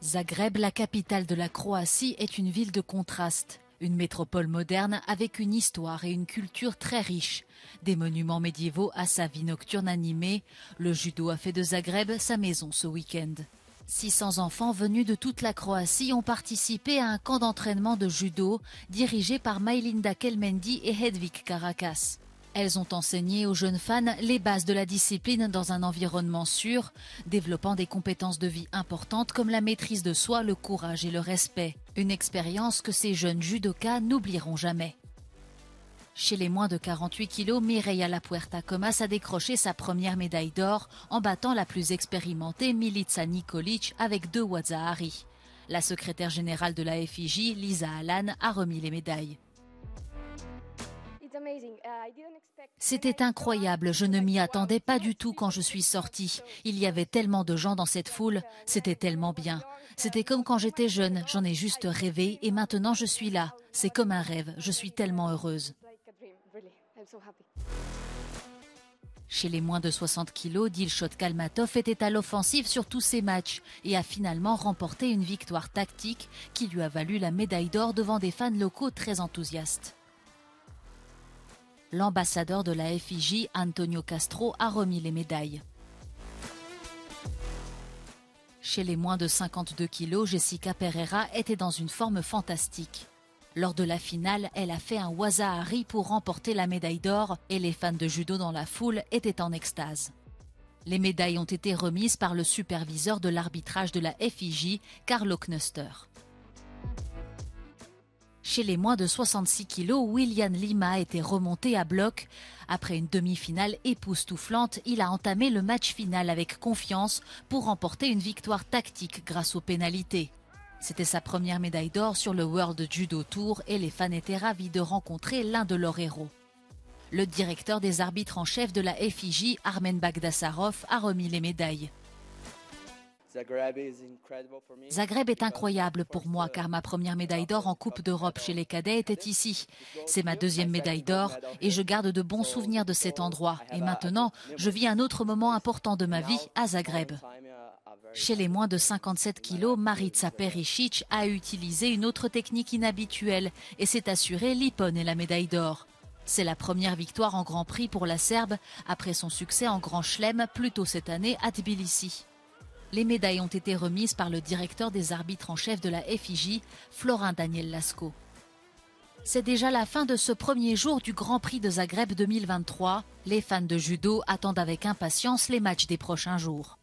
Zagreb, la capitale de la Croatie, est une ville de contraste. Une métropole moderne avec une histoire et une culture très riches. Des monuments médiévaux à sa vie nocturne animée, le judo a fait de Zagreb sa maison ce week-end. 600 enfants venus de toute la Croatie ont participé à un camp d'entraînement de judo dirigé par Majlinda Kelmendi et Hedvig Karakas. Elles ont enseigné aux jeunes fans les bases de la discipline dans un environnement sûr, développant des compétences de vie importantes comme la maîtrise de soi, le courage et le respect. Une expérience que ces jeunes judokas n'oublieront jamais. Chez les moins de 48 kilos, Mireia Lapuerta Comas a décroché sa première médaille d'or en battant la plus expérimentée Milica Nikolic avec 2 Waza-Hari. La secrétaire générale de la FIJ, Lisa Alan, a remis les médailles. C'était incroyable, je ne m'y attendais pas du tout quand je suis sortie. Il y avait tellement de gens dans cette foule, c'était tellement bien. C'était comme quand j'étais jeune, j'en ai juste rêvé et maintenant je suis là. C'est comme un rêve, je suis tellement heureuse. Chez les moins de 60 kilos, Dilshot Kalmatov était à l'offensive sur tous ses matchs et a finalement remporté une victoire tactique qui lui a valu la médaille d'or devant des fans locaux très enthousiastes. L'ambassadeur de la FIJ, Antonio Castro, a remis les médailles. Chez les moins de 52 kilos, Jessica Pereira était dans une forme fantastique. Lors de la finale, elle a fait un Waza-Hari pour remporter la médaille d'or et les fans de judo dans la foule étaient en extase. Les médailles ont été remises par le superviseur de l'arbitrage de la FIJ, Carlo Knuster. Chez les moins de 66 kilos, Willian Lima était remonté à bloc. Après une demi-finale époustouflante, il a entamé le match final avec confiance pour remporter une victoire tactique grâce aux pénalités. C'était sa première médaille d'or sur le World Judo Tour et les fans étaient ravis de rencontrer l'un de leurs héros. Le directeur des arbitres en chef de la FIJ, Armen Bagdasarov, a remis les médailles. Zagreb est incroyable pour moi car ma première médaille d'or en Coupe d'Europe chez les cadets était ici. C'est ma deuxième médaille d'or et je garde de bons souvenirs de cet endroit. Et maintenant, je vis un autre moment important de ma vie à Zagreb. Chez les moins de 57 kilos, Marica Perisic a utilisé une autre technique inhabituelle et s'est assuré l'Ippon et la médaille d'or. C'est la première victoire en Grand Prix pour la Serbe après son succès en Grand Chelem plus tôt cette année à Tbilissi. Les médailles ont été remises par le directeur des arbitres en chef de la FIJ, Florin Daniel Lasco. C'est déjà la fin de ce premier jour du Grand Prix de Zagreb 2023. Les fans de judo attendent avec impatience les matchs des prochains jours.